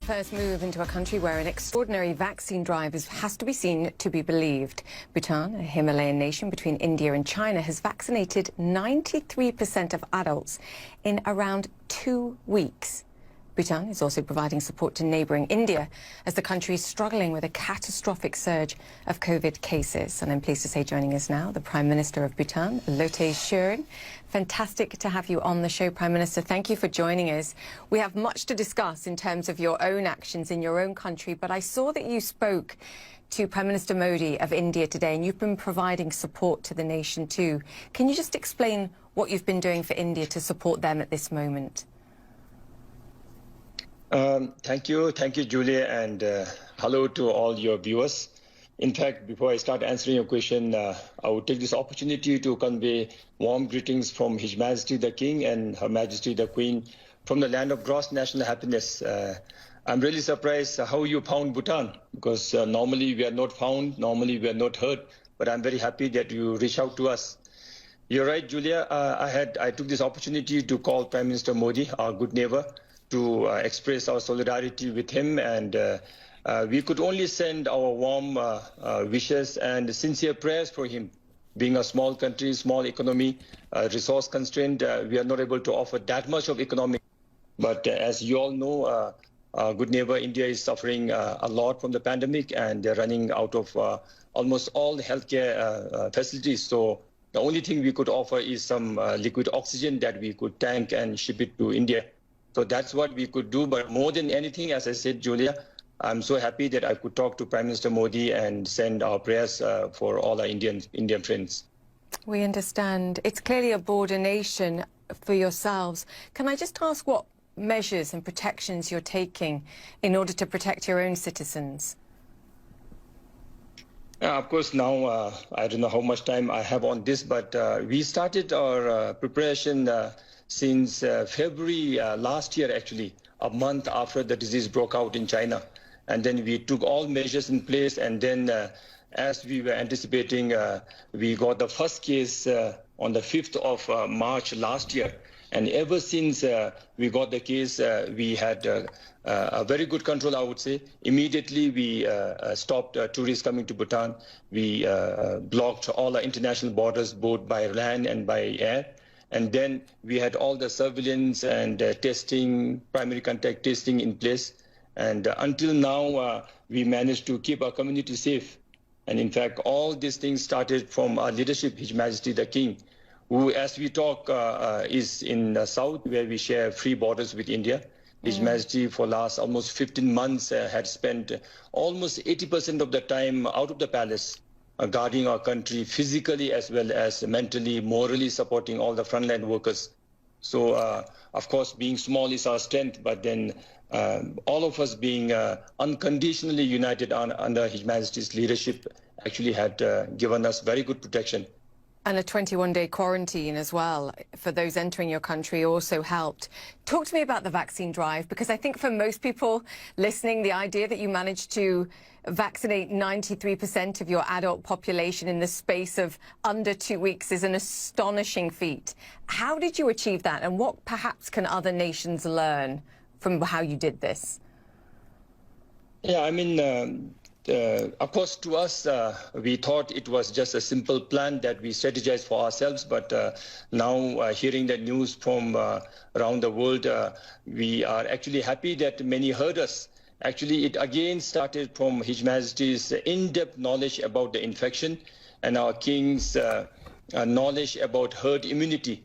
First move into a country where an extraordinary vaccine drive has to be seen to be believed. Bhutan, a Himalayan nation between India and China, has vaccinated 93% of adults in around 2 weeks. Bhutan is also providing support to neighbouring India as the country is struggling with a catastrophic surge of COVID cases. And I'm pleased to say joining us now, the Prime Minister of Bhutan, Lotay Tshering. Fantastic to have you on the show, Prime Minister. Thank you for joining us. We have much to discuss in terms of your own actions in your own country, but I saw that you spoke to Prime Minister Modi of India today, and you've been providing support to the nation too. Can you just explain what you've been doing for India to support them at this moment? Thank you, Julia, and hello to all your viewers. In fact, before I start answering your question, I would take this opportunity to convey warm greetings from His Majesty the King and Her Majesty the Queen from the land of gross national happiness. I'm really surprised how you found Bhutan, because normally we are not found, normally we are not heard, but I'm very happy that you reach out to us. You're right, Julia. I took this opportunity to call Prime Minister Modi, our good neighbor, to express our solidarity with him, and we could only send our warm wishes and sincere prayers for him. Being a small country, small economy, resource constrained, we are not able to offer that much of economic. But as you all know, our good neighbor India is suffering a lot from the pandemic, and they're running out of almost all the healthcare facilities. So the only thing we could offer is some liquid oxygen that we could tank and ship it to India. So that's what we could do. But more than anything, as I said, Julia, I'm so happy that I could talk to Prime Minister Modi and send our prayers for all our Indian friends. We understand. It's clearly a border nation for yourselves. Can I just ask what measures and protections you're taking in order to protect your own citizens? Of course, now I don't know how much time I have on this, but we started our preparation since February last year, actually, a month after the disease broke out in China. And then we took all measures in place, and then as we were anticipating, we got the first case on the 5th of March last year. And ever since we got the case, we had a very good control, I would say. Immediately, we stopped tourists coming to Bhutan. We blocked all our international borders, both by land and by air. And then we had all the surveillance and testing, primary contact testing in place. And until now, we managed to keep our community safe. And in fact, all these things started from our leadership, His Majesty the King, who, as we talk, is in the south, where we share free borders with India. His Majesty, for last almost 15 months, had spent almost 80% of the time out of the palace, guarding our country physically as well as mentally, morally supporting all the frontline workers. So, of course, being small is our strength, but then all of us being unconditionally united under His Majesty's leadership actually had given us very good protection. And a 21-day quarantine as well for those entering your country also helped. Talk to me about the vaccine drive, because I think for most people listening, the idea that you managed to vaccinate 93% of your adult population in the space of under 2 weeks is an astonishing feat. How did you achieve that, and what perhaps can other nations learn from how you did this? Yeah, I mean, of course, to us, we thought it was just a simple plan that we strategized for ourselves. But now, hearing the news from around the world, we are actually happy that many heard us. Actually, it again started from His Majesty's in-depth knowledge about the infection and our King's knowledge about herd immunity.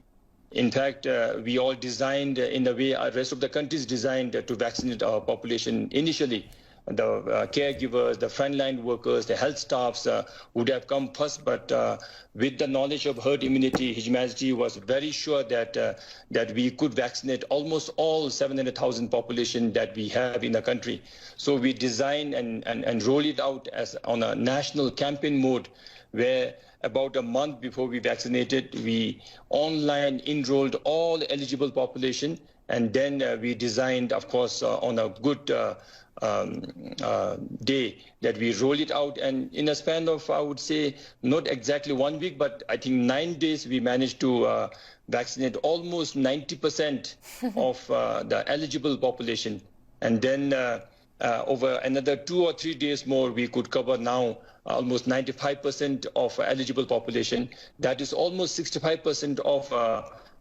In fact, we all designed in the way the rest of the countries designed to vaccinate our population initially. The caregivers, the frontline workers, the health staffs would have come first, but with the knowledge of herd immunity, His Majesty was very sure that that we could vaccinate almost all 700,000 population that we have in the country. So we designed and roll it out as on a national campaign mode, where about a month before we vaccinated, we online enrolled all eligible population, and then we designed, of course, on a good day that we roll it out, and in a span of, I would say, not exactly 1 week, but I think 9 days, we managed to vaccinate almost 90% of the eligible population. And then over another 2 or 3 days more, we could cover now almost 95% of eligible population. That is almost 65% of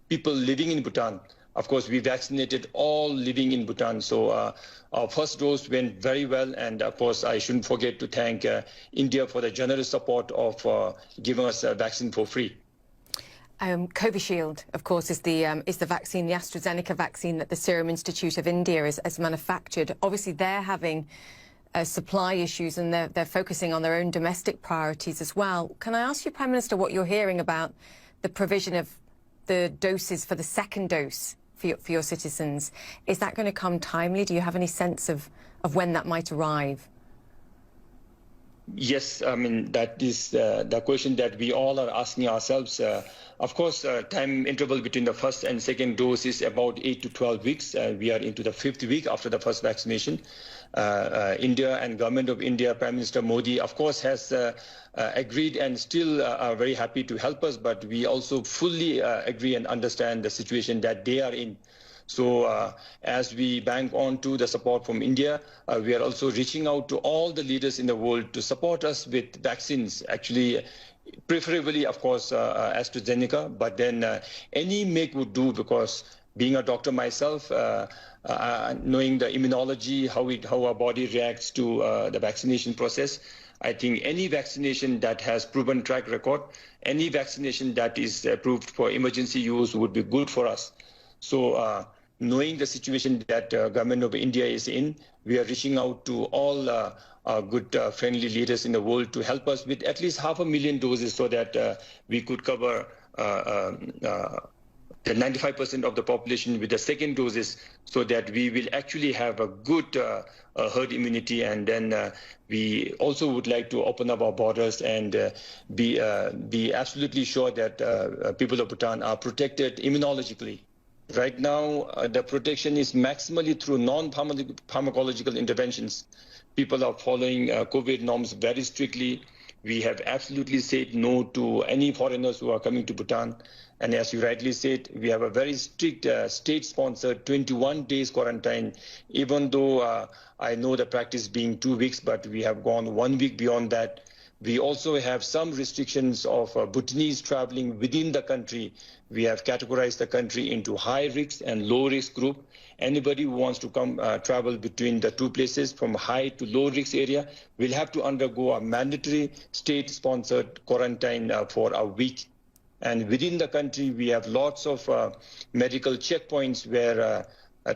people living in Bhutan. Of course, we vaccinated all living in Bhutan. So our first dose went very well. And of course, I shouldn't forget to thank India for the generous support of giving us a vaccine for free. Covishield, of course, is the vaccine, the AstraZeneca vaccine that the Serum Institute of India has manufactured. Obviously, they're having supply issues and they're focusing on their own domestic priorities as well. Can I ask you, Prime Minister, what you're hearing about the provision of the doses for the second dose for your citizens? Is that going to come timely? Do you have any sense of when that might arrive? Yes, I mean, that is the question that we all are asking ourselves. Of course, time interval between the first and second dose is about 8 to 12 weeks. We are into the 5th week after the first vaccination. India and Government of India, Prime Minister Modi, of course, has agreed and still are very happy to help us. But we also fully agree and understand the situation that they are in. So as we bank on to the support from India, we are also reaching out to all the leaders in the world to support us with vaccines, actually, preferably, of course, AstraZeneca, but then any make would do, because being a doctor myself, knowing the immunology, how our body reacts to the vaccination process, I think any vaccination that has proven track record, any vaccination that is approved for emergency use would be good for us. So knowing the situation that Government of India is in, we are reaching out to all good friendly leaders in the world to help us with at least 500,000 doses so that we could cover the 95% of the population with the second doses, so that we will actually have a good herd immunity. And then we also would like to open up our borders and be absolutely sure that people of Bhutan are protected immunologically. Right now, the protection is maximally through non-pharmacological interventions. People are following COVID norms very strictly. We have absolutely said no to any foreigners who are coming to Bhutan. And as you rightly said, we have a very strict state-sponsored 21 days quarantine, even though I know the practice being 2 weeks, but we have gone 1 week beyond that. We also have some restrictions of Bhutanese traveling within the country. We have categorized the country into high risk and low risk group. Anybody who wants to come travel between the two places from high to low risk area will have to undergo a mandatory state-sponsored quarantine for a week. And within the country, we have lots of medical checkpoints where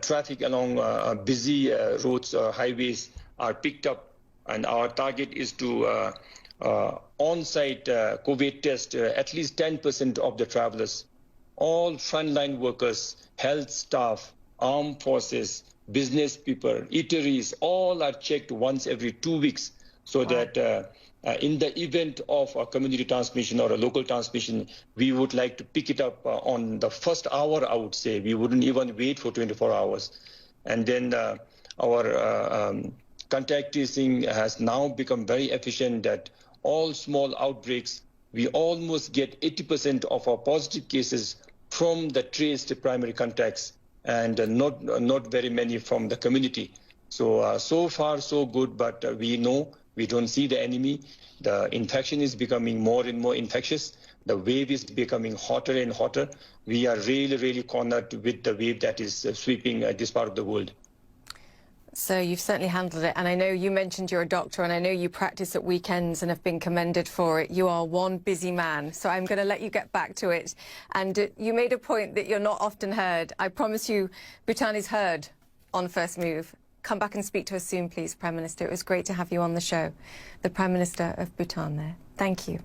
traffic along busy roads or highways are picked up. And our target is to on-site COVID test at least 10% of the travelers. All frontline workers, health staff, armed forces, business people, eateries, all are checked once every 2 weeks, so that in the event of a community transmission or a local transmission, we would like to pick it up on the first hour, I would say. We wouldn't even wait for 24 hours. And then our contact tracing has now become very efficient, that all small outbreaks, we almost get 80% of our positive cases from the traced primary contacts, and not very many from the community. So, so far so good, but we know we don't see the enemy. The infection is becoming more and more infectious. The wave is becoming hotter and hotter. We are really, really cornered with the wave that is sweeping this part of the world. So you've certainly handled it. And I know you mentioned you're a doctor, and I know you practice at weekends and have been commended for it. You are one busy man. So I'm going to let you get back to it. And you made a point that you're not often heard. I promise you, Bhutan is heard on First Move. Come back and speak to us soon, please, Prime Minister. It was great to have you on the show. The Prime Minister of Bhutan there. Thank you.